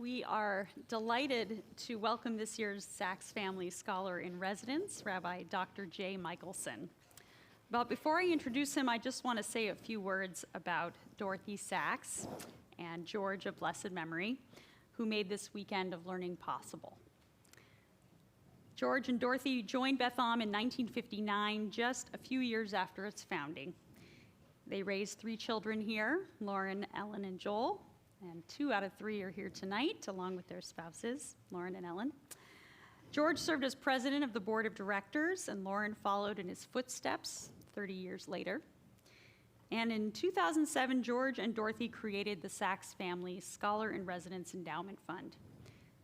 We are delighted to welcome this year's Sachs Family Scholar in Residence, Rabbi Dr. J. Michaelson. But before I introduce him, I just want to say a few words about Dorothy Sachs and George of blessed memory, who made this weekend of learning possible. George and Dorothy joined Beth Am in 1959, just a few years after its founding. They raised 3 children here, Lauren, Ellen, and Joel, and 2 out of 3 are here tonight, along with their spouses, Lauren and Ellen. George served as president of the board of directors, and Lauren followed in his footsteps 30 years later. And in 2007, George and Dorothy created the Sachs Family Scholar in Residence Endowment Fund,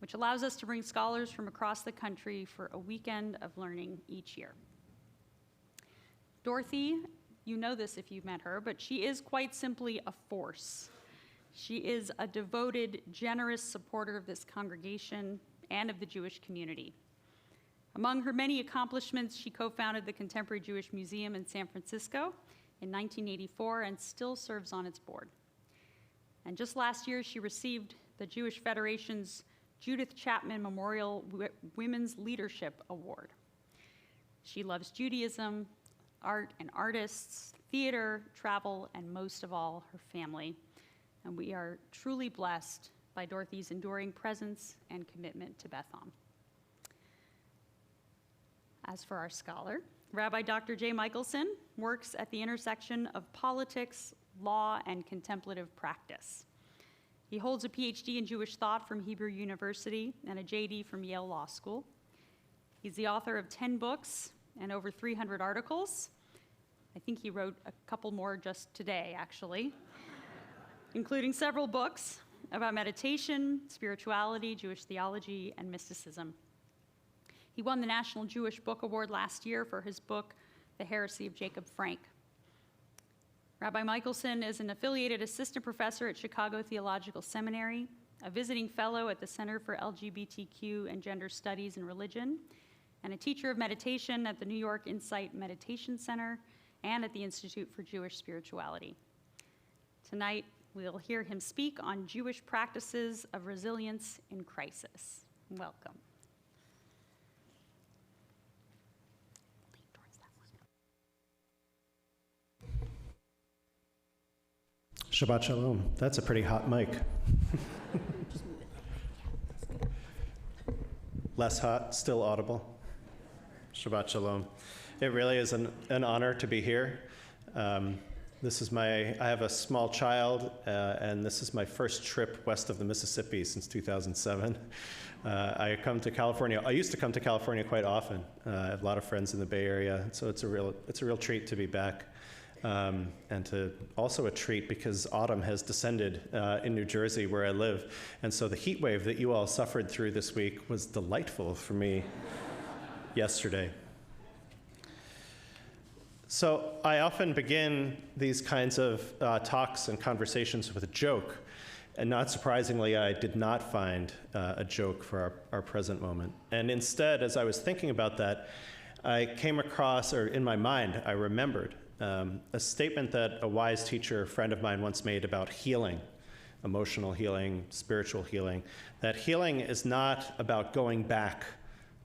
which allows us to bring scholars from across the country for a weekend of learning each year. Dorothy, you know this if you've met her, but she is quite simply a force. She is a devoted, generous supporter of this congregation and of the Jewish community. Among her many accomplishments, she co-founded the Contemporary Jewish Museum in San Francisco in 1984 and still serves on its board. And just last year, she received the Jewish Federation's Judith Chapman Memorial Women's Leadership Award. She loves Judaism, art and artists, theater, travel, and most of all, her family. And we are truly blessed by Dorothy's enduring presence and commitment to Beth Am. As for our scholar, Rabbi Dr. J. Michaelson works at the intersection of politics, law, and contemplative practice. He holds a PhD in Jewish thought from Hebrew University and a JD from Yale Law School. He's the author of 10 books and over 300 articles. I think he wrote a couple more just today, actually, including several books about meditation, spirituality, Jewish theology, and mysticism. He won the National Jewish Book Award last year for his book, The Heresy of Jacob Frank. Rabbi Michaelson is an affiliated assistant professor at Chicago Theological Seminary, a visiting fellow at the Center for LGBTQ and Gender Studies and Religion, and a teacher of meditation at the New York Insight Meditation Center and at the Institute for Jewish Spirituality. Tonight, we'll hear him speak on Jewish practices of resilience in crisis. Welcome. Shabbat shalom. That's a pretty hot mic. Less hot, still audible. Shabbat shalom. It really is an honor to be here. I have a small child, and this is my first trip west of the Mississippi since 2007. I come to California. I used to come to California quite often. I have a lot of friends in the Bay Area, so it's a real treat to be back. And also a treat because autumn has descended in New Jersey where I live. And so the heat wave that you all suffered through this week was delightful for me yesterday. So I often begin these kinds of talks and conversations with a joke. And not surprisingly, I did not find a joke for our present moment. And instead, as I was thinking about that, I came across, or in my mind, I remembered a statement that a wise teacher, a friend of mine, once made about healing, emotional healing, spiritual healing, that healing is not about going back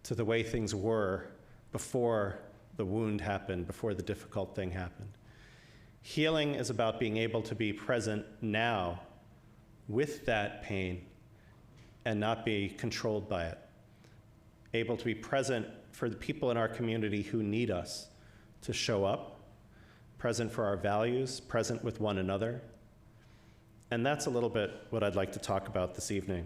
to the way things were before the wound happened, before the difficult thing happened. Healing is about being able to be present now with that pain and not be controlled by it. Able to be present for the people in our community who need us to show up, present for our values, present with one another. And that's a little bit what I'd like to talk about this evening.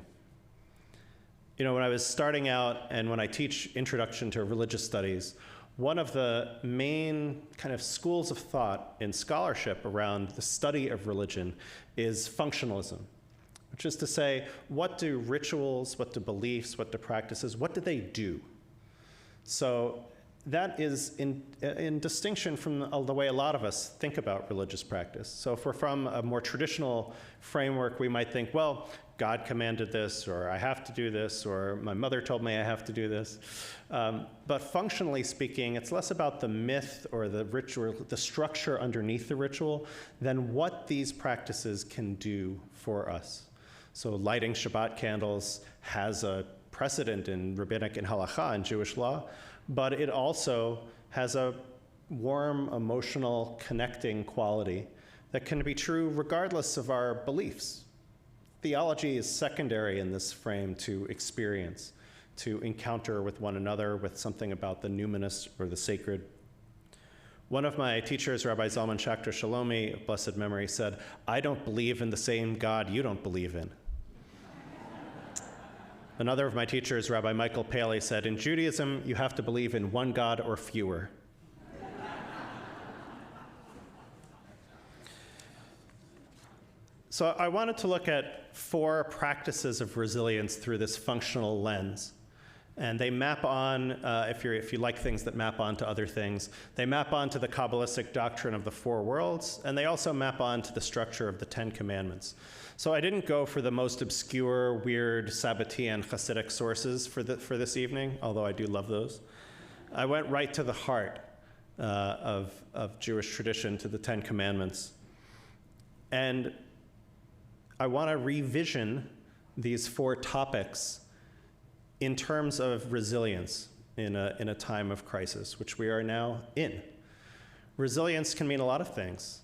You know, when I was starting out and when I teach Introduction to Religious Studies, one of the main kind of schools of thought in scholarship around the study of religion is functionalism, which is to say, what do rituals, what do beliefs, what do practices, what do they do? So that is in distinction from the way a lot of us think about religious practice. So if we're from a more traditional framework, we might think, well, God commanded this, or I have to do this, or my mother told me I have to do this. But functionally speaking, it's less about the myth or the ritual, the structure underneath the ritual, than what these practices can do for us. So lighting Shabbat candles has a precedent in rabbinic and halakha and Jewish law, but it also has a warm, emotional, connecting quality that can be true regardless of our beliefs. Theology is secondary in this frame to experience, to encounter with one another, with something about the numinous or the sacred. One of my teachers, Rabbi Zalman Schachter Shalomi, of blessed memory, said, "I don't believe in the same God you don't believe in." Another of my teachers, Rabbi Michael Paley, said, "In Judaism, you have to believe in one God or fewer." So I wanted to look at 4 practices of resilience through this functional lens. And they map on, if you like things that map on to other things, they map on to the Kabbalistic doctrine of the 4 worlds, and they also map on to the structure of the 10 Commandments. So I didn't go for the most obscure, weird, Sabbatean Hasidic sources for this evening, although I do love those. I went right to the heart of Jewish tradition, to the 10 Commandments. And I want to revision these 4 topics in terms of resilience in a time of crisis, which we are now in. Resilience can mean a lot of things.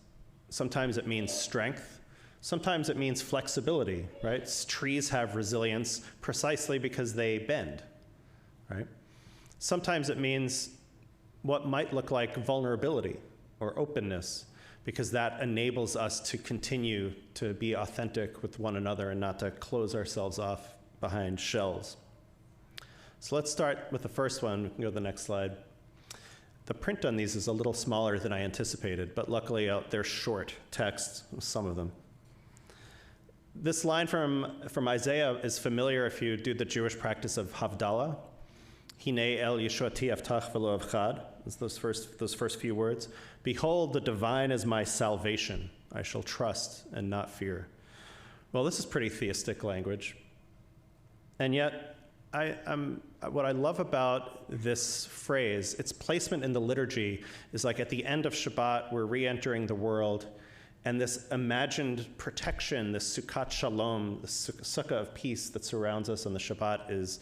Sometimes it means strength. Sometimes it means flexibility, right? Trees have resilience precisely because they bend, right? Sometimes it means what might look like vulnerability or openness, because that enables us to continue to be authentic with one another and not to close ourselves off behind shells. So let's start with the first one. We can go to the next slide. The print on these is a little smaller than I anticipated, but luckily they're short texts, some of them. This line from Isaiah is familiar if you do the Jewish practice of Havdalah. Hinei el Yeshuati avtach v'lo avchad. It's those first few words. Behold, the divine is my salvation. I shall trust and not fear. Well, this is pretty theistic language. And yet, what I love about this phrase, its placement in the liturgy is like at the end of Shabbat, we're re-entering the world, and this imagined protection, this Sukkot Shalom, the sukkah of peace that surrounds us on the Shabbat is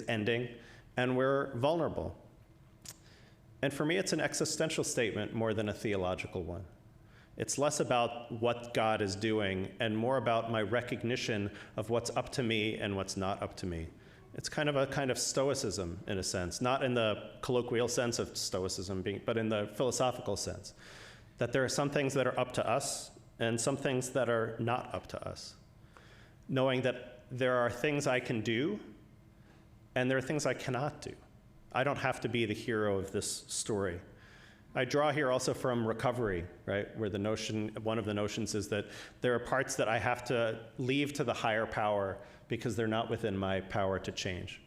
ending, and we're vulnerable. And for me, it's an existential statement more than a theological one. It's less about what God is doing and more about my recognition of what's up to me and what's not up to me. It's kind of stoicism, in a sense, not in the colloquial sense of stoicism, but in the philosophical sense, that there are some things that are up to us and some things that are not up to us. Knowing that there are things I can do and there are things I cannot do. I don't have to be the hero of this story. I draw here also from recovery, right, where one of the notions is that there are parts that I have to leave to the higher power because they're not within my power to change.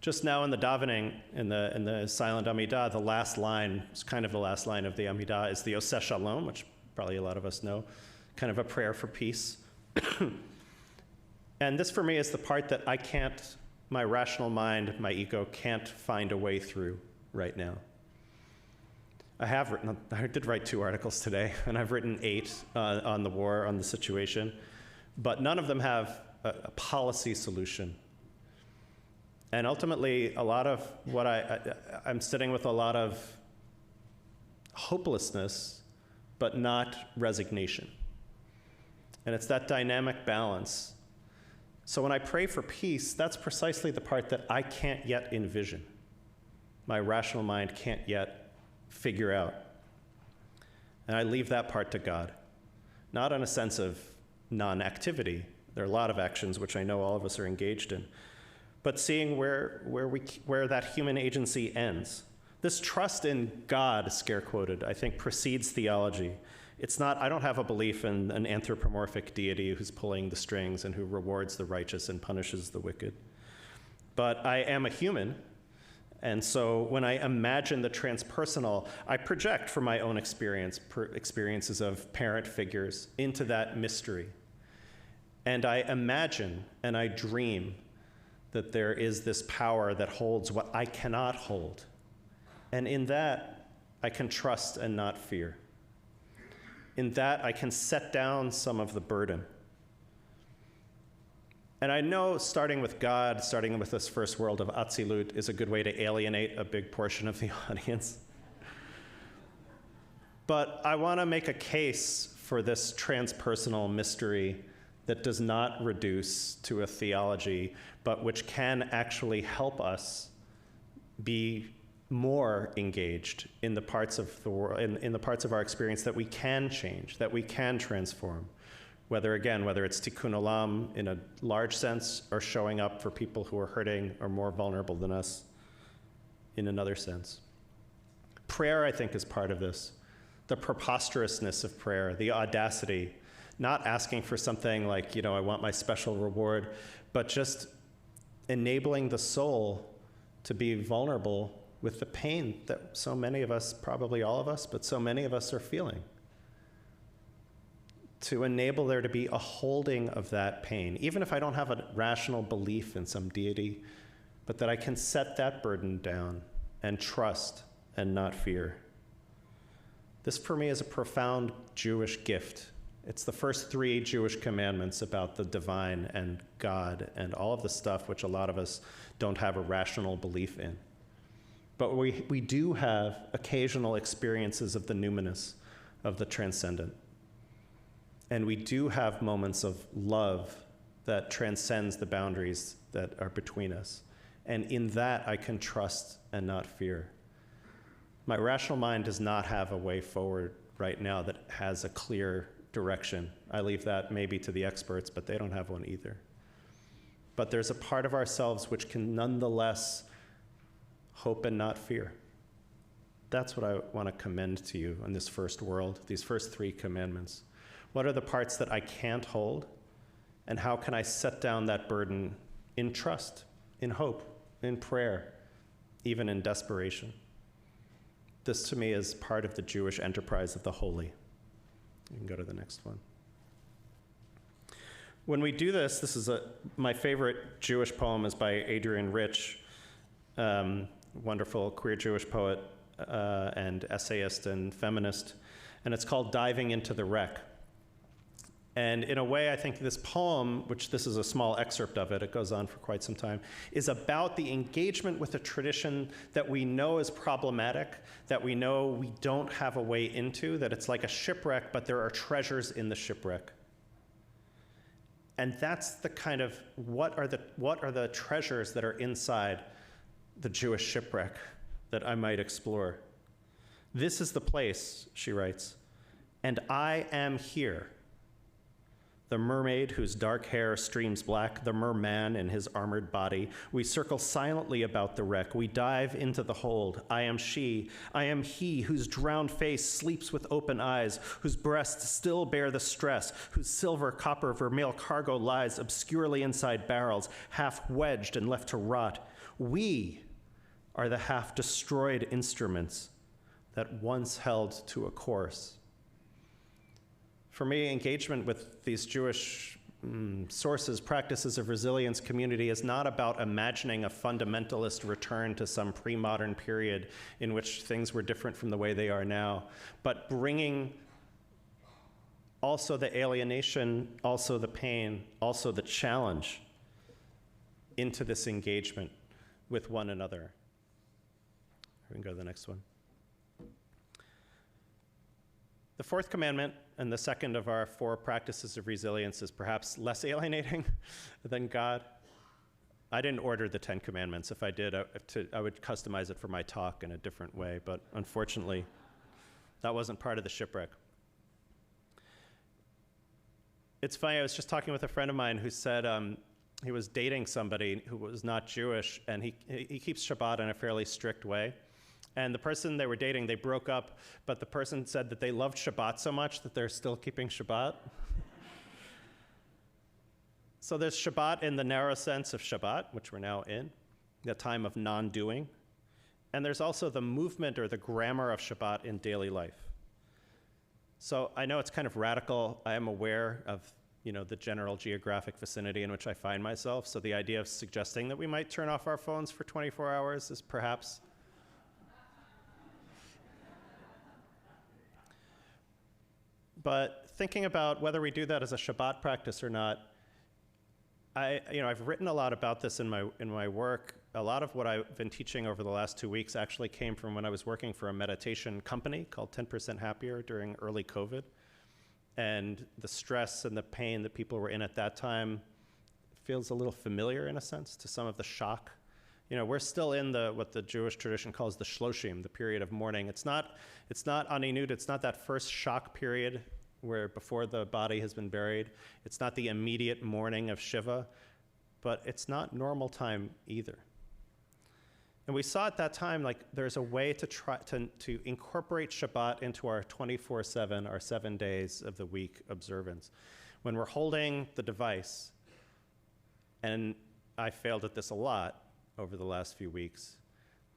Just now in the davening, in the silent Amidah, the last line, it's kind of the last line of the Amidah, is the Oseh Shalom, which probably a lot of us know, kind of a prayer for peace. And this for me is the part that my rational mind, my ego can't find a way through right now. I did write 2 articles today, and I've written 8 on the war, on the situation, but none of them have a policy solution. And ultimately, a lot of what I'm sitting with a lot of hopelessness, but not resignation. And it's that dynamic balance. So when I pray for peace, that's precisely the part that I can't yet envision. My rational mind can't yet figure out. And I leave that part to God, not in a sense of non-activity. There are a lot of actions which I know all of us are engaged in, but seeing where that human agency ends. This trust in God, scare quoted, I think precedes theology. It's not, I don't have a belief in an anthropomorphic deity who's pulling the strings and who rewards the righteous and punishes the wicked. But I am a human, and so when I imagine the transpersonal, I project from my own experiences of parent figures into that mystery. And I imagine and I dream that there is this power that holds what I cannot hold. And in that, I can trust and not fear. In that, I can set down some of the burden. And I know starting with God, starting with this first world of Atzilut, is a good way to alienate a big portion of the audience. But I want to make a case for this transpersonal mystery that does not reduce to a theology, but which can actually help us be more engaged in the parts of the world, in the parts of our experience that we can change, that we can transform. Whether it's tikkun olam in a large sense, or showing up for people who are hurting or more vulnerable than us in another sense. Prayer, I think, is part of this. The preposterousness of prayer, the audacity, not asking for something like, I want my special reward, but just enabling the soul to be vulnerable with the pain that so many of us, probably all of us, but so many of us are feeling. To enable there to be a holding of that pain, even if I don't have a rational belief in some deity, but that I can set that burden down and trust and not fear. This, for me, is a profound Jewish gift. It's the first 3 Jewish commandments about the divine and God and all of the stuff which a lot of us don't have a rational belief in. But we do have occasional experiences of the numinous, of the transcendent. And we do have moments of love that transcends the boundaries that are between us. And in that, I can trust and not fear. My rational mind does not have a way forward right now that has a clear direction. I leave that maybe to the experts, but they don't have one either. But there's a part of ourselves which can nonetheless hope and not fear. That's what I want to commend to you in this first world, these first 3 commandments. What are the parts that I can't hold? And how can I set down that burden in trust, in hope, in prayer, even in desperation? This, to me, is part of the Jewish enterprise of the holy. You can go to the next one. When we do this, my favorite Jewish poem is by Adrienne Rich, wonderful queer Jewish poet and essayist and feminist, and it's called Diving into the Wreck. And in a way, I think this poem, which this is a small excerpt of it goes on for quite some time, is about the engagement with a tradition that we know is problematic, that we know we don't have a way into, that it's like a shipwreck, but there are treasures in the shipwreck. And that's the kind of, what are the treasures that are inside the Jewish shipwreck that I might explore? This is the place, she writes, and I am here. The mermaid whose dark hair streams black, the merman in his armored body. We circle silently about the wreck. We dive into the hold. I am she. I am he whose drowned face sleeps with open eyes, whose breasts still bear the stress, whose silver, copper, vermeil cargo lies obscurely inside barrels, half wedged and left to rot. We are the half-destroyed instruments that once held to a course. For me, engagement with these Jewish sources, practices of resilience community is not about imagining a fundamentalist return to some pre-modern period in which things were different from the way they are now, but bringing also the alienation, also the pain, also the challenge into this engagement with one another. We can go to the next one. The 4th commandment, and the second of our 4 practices of resilience, is perhaps less alienating than God. I didn't order the 10 commandments. If I did, I would customize it for my talk in a different way, but unfortunately, that wasn't part of the shipwreck. It's funny, I was just talking with a friend of mine who said he was dating somebody who was not Jewish, and he keeps Shabbat in a fairly strict way. And the person they were dating, they broke up, but the person said that they loved Shabbat so much that they're still keeping Shabbat. So there's Shabbat in the narrow sense of Shabbat, which we're now in, the time of non-doing. And there's also the movement or the grammar of Shabbat in daily life. So I know it's kind of radical. I am aware of the general geographic vicinity in which I find myself. So the idea of suggesting that we might turn off our phones for 24 hours is perhaps But thinking about whether we do that as a Shabbat practice or not, I've written a lot about this in my work. A lot of what I've been teaching over the last 2 weeks actually came from when I was working for a meditation company called 10% Happier during early COVID. And the stress and the pain that people were in at that time feels a little familiar in a sense to some of the shock. We're still in what the Jewish tradition calls the shloshim, the period of mourning. It's not aninut, it's not that first shock period where before the body has been buried. It's not the immediate mourning of Shiva, but it's not normal time either. And we saw at that time, there's a way to try to incorporate Shabbat into our 24/7, our 7 days of the week observance. When we're holding the device, and I failed at this a lot over the last few weeks,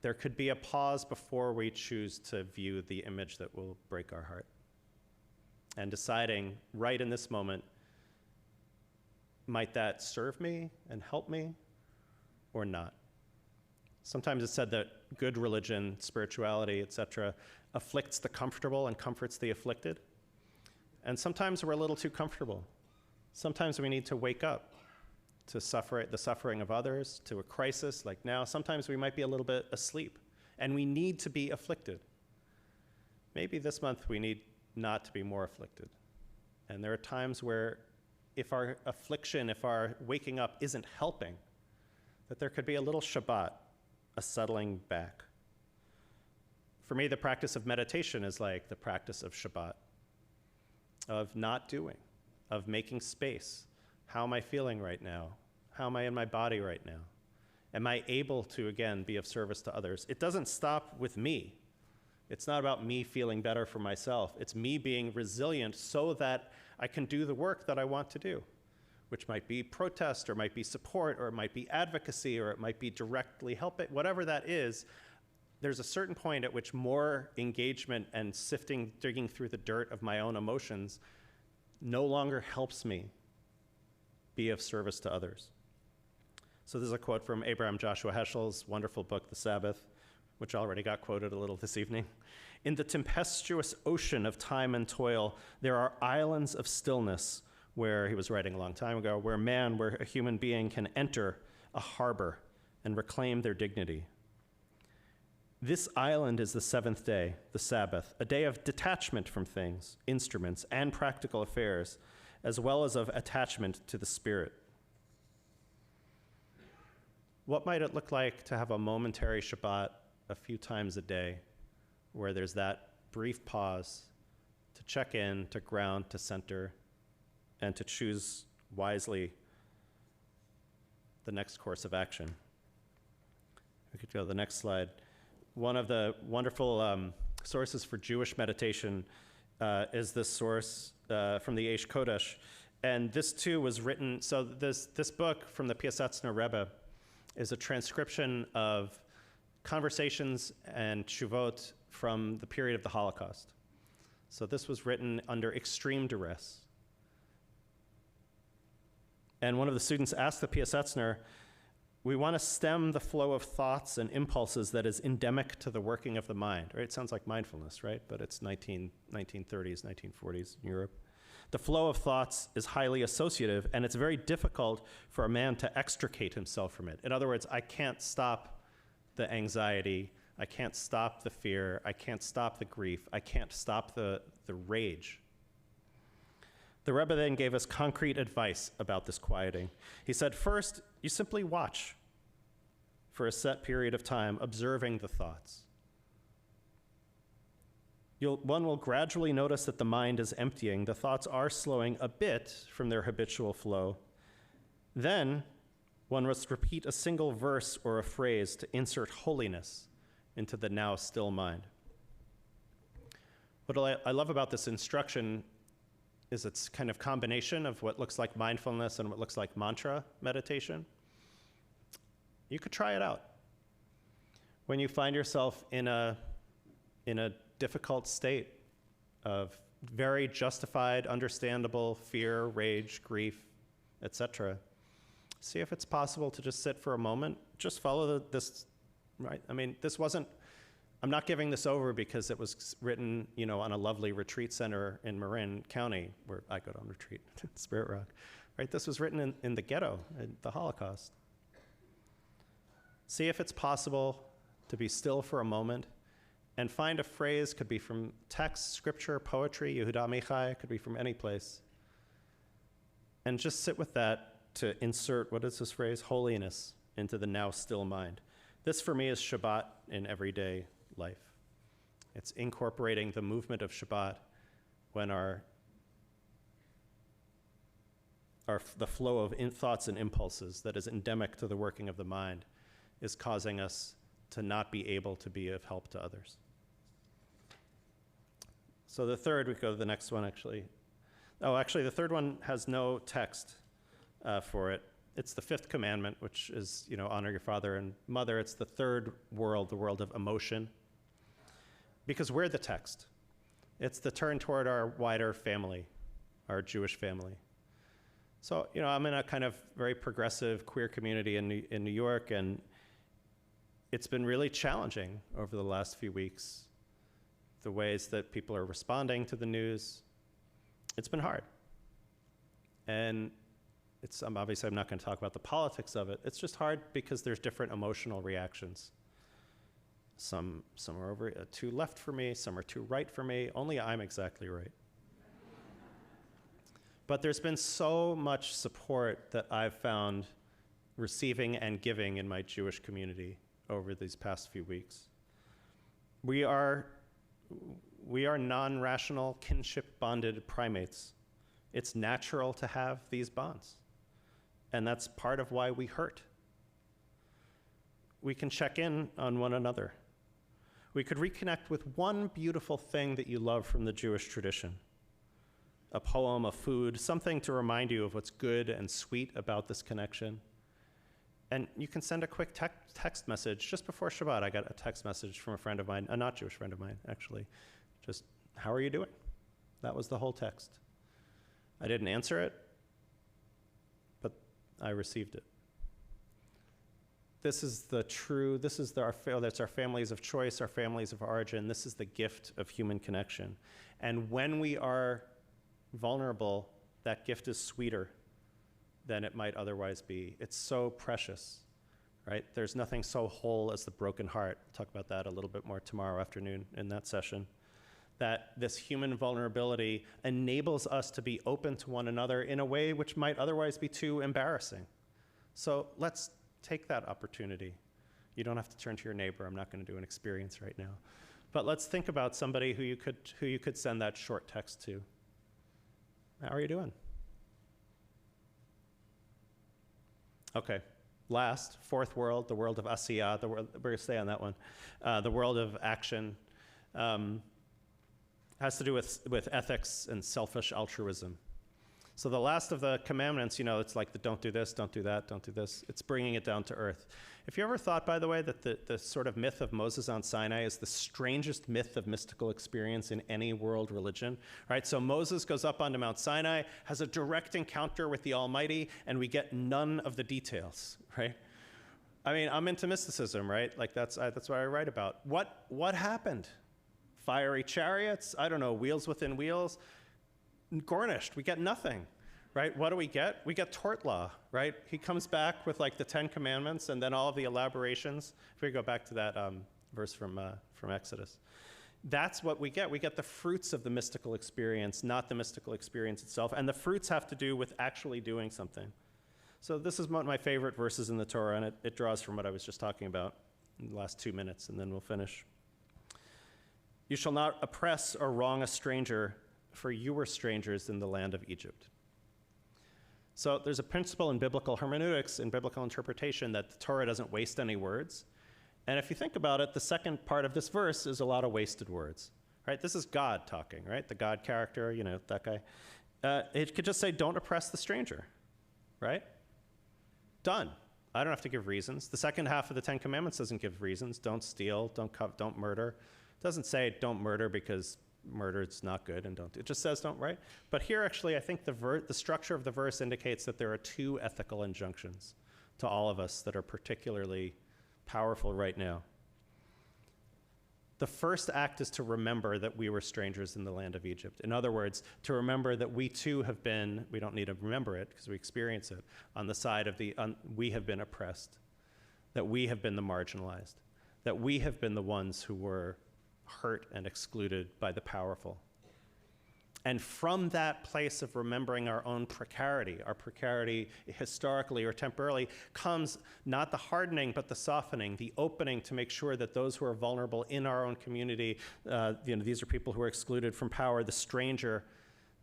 there could be a pause before we choose to view the image that will break our heart. And deciding right in this moment, might that serve me and help me or not? Sometimes it's said that good religion, spirituality, etc., afflicts the comfortable and comforts the afflicted. And sometimes we're a little too comfortable. Sometimes we need to wake up to the suffering of others, to a crisis like now. Sometimes we might be a little bit asleep, and we need to be afflicted. Maybe this month we need not to be more afflicted. And there are times where if our affliction, if our waking up isn't helping, that there could be a little Shabbat, a settling back. For me, the practice of meditation is like the practice of Shabbat, of not doing, of making space. How am I feeling right now? How am I in my body right now? Am I able to, again, be of service to others? It doesn't stop with me. It's not about me feeling better for myself. It's me being resilient so that I can do the work that I want to do, which might be protest, or might be support, or it might be advocacy, or it might be directly helping. Whatever that is, there's a certain point at which more engagement and digging through the dirt of my own emotions no longer helps me be of service to others. So this is a quote from Abraham Joshua Heschel's wonderful book, The Sabbath, which already got quoted a little this evening. In the tempestuous ocean of time and toil, there are islands of stillness where, he was writing a long time ago, where a human being can enter a harbor and reclaim their dignity. This island is the seventh day, the Sabbath, a day of detachment from things, instruments, and practical affairs, as well as of attachment to the Spirit. What might it look like to have a momentary Shabbat a few times a day, where there's that brief pause to check in, to ground, to center, and to choose wisely the next course of action? We could go to the next slide. One of the wonderful sources for Jewish meditation is this source from the Eish Kodesh. And this too was written, so this book from the Piasetzner Rebbe is a transcription of conversations and tshuvot from the period of the Holocaust. So this was written under extreme duress. And one of the students asked the Piasetzner, we want to stem the flow of thoughts and impulses that is endemic to the working of the mind. Right? It sounds like mindfulness, right? But it's 1930s, 1940s in Europe. The flow of thoughts is highly associative, and it's very difficult for a man to extricate himself from it. In other words, I can't stop the anxiety, I can't stop the fear, I can't stop the grief, I can't stop the rage. The Rebbe then gave us concrete advice about this quieting. He said, first, you simply watch for a set period of time, observing the thoughts. One will gradually notice that the mind is emptying. The thoughts are slowing a bit from their habitual flow. Then, one must repeat a single verse or a phrase to insert holiness into the now still mind. What I love about this instruction is its kind of combination of what looks like mindfulness and what looks like mantra meditation. You could try it out. When you find yourself in a difficult state of very justified, understandable fear, rage, grief, etc., see if it's possible to just sit for a moment, just follow this, right? I mean, I'm not giving this over because it was written, on a lovely retreat center in Marin County, where I go on retreat, Spirit Rock. right? This was written in the ghetto, in the Holocaust. See if it's possible to be still for a moment and find a phrase, could be from text, scripture, poetry, Yehuda Amichai, could be from any place. And just sit with that to insert, what is this phrase? Holiness into the now still mind. This for me is Shabbat in everyday life. It's incorporating the movement of Shabbat when the flow of thoughts and impulses that is endemic to the working of the mind is causing us to not be able to be of help to others. So the third, we go to the next one actually. Oh, actually the third one has no text for it. It's the fifth commandment, which is, honor your father and mother. It's the third world, the world of emotion. Because we're the text. It's the turn toward our wider family, our Jewish family. So, I'm in a kind of very progressive queer community in New York, and it's been really challenging over the last few weeks, the ways that people are responding to the news. It's been hard. And obviously I'm not going to talk about the politics of it. It's just hard because there's different emotional reactions. Some are over too left for me, some are too right for me. Only I'm exactly right. But there's been so much support that I've found receiving and giving in my Jewish community over these past few weeks. We are non-rational, kinship-bonded primates. It's natural to have these bonds. And that's part of why we hurt. We can check in on one another. We could reconnect with one beautiful thing that you love from the Jewish tradition. A poem, a food, something to remind you of what's good and sweet about this connection. And you can send a quick text message. Just before Shabbat, I got a text message from a friend of mine, a not Jewish friend of mine, actually. Just, how are you doing? That was the whole text. I didn't answer it, but I received it. That's our families of choice, our families of origin. This is the gift of human connection. And when we are vulnerable, that gift is sweeter than it might otherwise be. It's so precious, right? There's nothing so whole as the broken heart. We'll talk about that a little bit more tomorrow afternoon in that session. That this human vulnerability enables us to be open to one another in a way which might otherwise be too embarrassing. So let's take that opportunity. You don't have to turn to your neighbor. I'm not going to do an experience right now. But let's think about somebody who you could send that short text to. How are you doing? Okay, last, fourth world, the world of Asiyah, we're going to stay on that one. The world of action has to do with ethics and selfish altruism. So the last of the commandments, it's like the don't do this, don't do that, don't do this. It's bringing it down to earth. If you ever thought, by the way, that the sort of myth of Moses on Sinai is the strangest myth of mystical experience in any world religion, right? So Moses goes up onto Mount Sinai, has a direct encounter with the Almighty, and we get none of the details, right? I mean, I'm into mysticism, right? Like that's what I write about. What happened? Fiery chariots? I don't know, wheels within wheels? Garnished, we get nothing, right? What do we get? We get tort law, right? He comes back with like the 10 commandments and then all of the elaborations. If we go back to that verse from Exodus. That's what we get. We get the fruits of the mystical experience, not the mystical experience itself. And the fruits have to do with actually doing something. So this is one of my favorite verses in the Torah, and it draws from what I was just talking about in the last 2 minutes, and then we'll finish. You shall not oppress or wrong a stranger, for you were strangers in the land of Egypt. So there's a principle in biblical hermeneutics, in biblical interpretation, that the Torah doesn't waste any words. And if you think about it, the second part of this verse is a lot of wasted words, right? This is God talking, right? The God character, that guy. It could just say, don't oppress the stranger, right? Done. I don't have to give reasons. The second half of the 10 Commandments doesn't give reasons. Don't steal, don't murder. It doesn't say don't murder because murder is not good and don't. It just says don't, right? But here actually I think the structure of the verse indicates that there are two ethical injunctions to all of us that are particularly powerful right now. The first act is to remember that we were strangers in the land of Egypt. In other words, to remember that we too have been, we don't need to remember it because we experience it, on the side of we have been oppressed, that we have been the marginalized, that we have been the ones who were hurt and excluded by the powerful. And from that place of remembering our own precarity, our precarity historically or temporarily, comes not the hardening, but the softening, the opening to make sure that those who are vulnerable in our own community, these are people who are excluded from power, the stranger,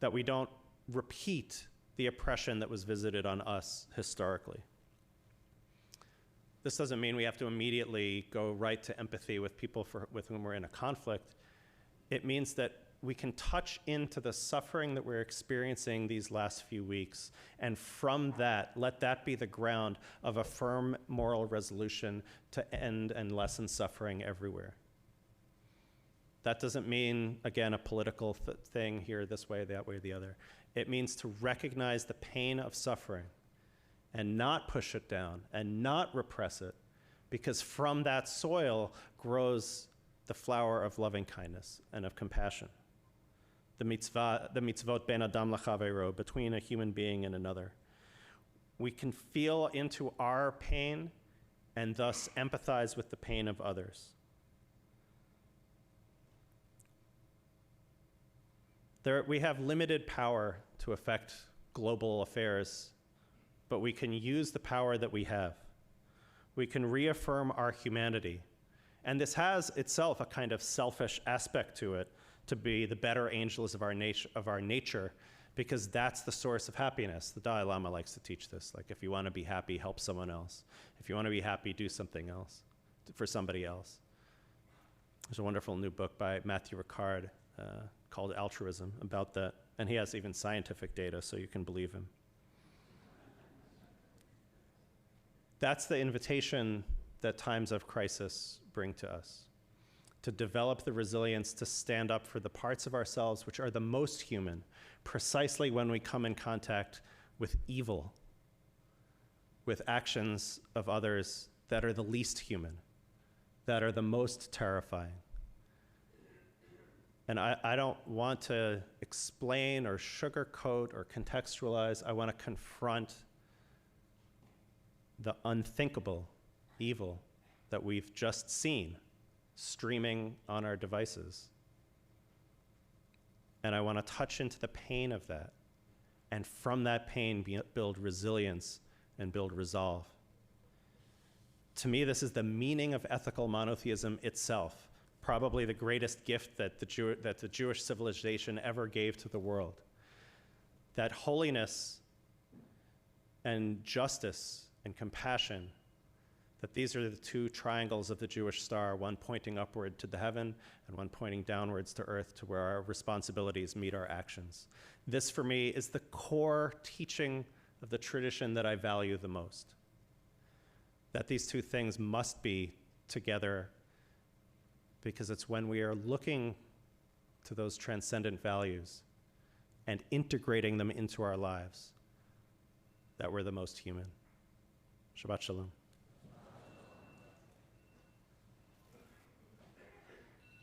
that we don't repeat the oppression that was visited on us historically. This doesn't mean we have to immediately go right to empathy with people with whom we're in a conflict. It means that we can touch into the suffering that we're experiencing these last few weeks, and from that, let that be the ground of a firm moral resolution to end and lessen suffering everywhere. That doesn't mean, again, a political thing here, this way, that way, the other. It means to recognize the pain of suffering and not push it down and not repress it, because from that soil grows the flower of loving kindness and of compassion. The mitzvot ben adam lachavero, between a human being and another. We can feel into our pain and thus empathize with the pain of others. We have limited power to affect global affairs, but we can use the power that we have. We can reaffirm our humanity. And this has itself a kind of selfish aspect to it, to be the better angels of our nature, because that's the source of happiness. The Dalai Lama likes to teach this. Like, if you want to be happy, help someone else. If you want to be happy, do something else for somebody else. There's a wonderful new book by Matthew Ricard called Altruism about that. And he has even scientific data, so you can believe him. That's the invitation that times of crisis bring to us, to develop the resilience to stand up for the parts of ourselves which are the most human, precisely when we come in contact with evil, with actions of others that are the least human, that are the most terrifying. And I don't want to explain or sugarcoat or contextualize. I want to confront the unthinkable evil that we've just seen streaming on our devices. And I want to touch into the pain of that, and from that pain build resilience and build resolve. To me, this is the meaning of ethical monotheism itself, probably the greatest gift that the Jewish civilization ever gave to the world. That holiness and justice and compassion, that these are the two triangles of the Jewish star, one pointing upward to the heaven and one pointing downwards to earth, to where our responsibilities meet our actions. This, for me, is the core teaching of the tradition that I value the most. That these two things must be together, because it's when we are looking to those transcendent values and integrating them into our lives that we're the most human. Shabbat Shalom.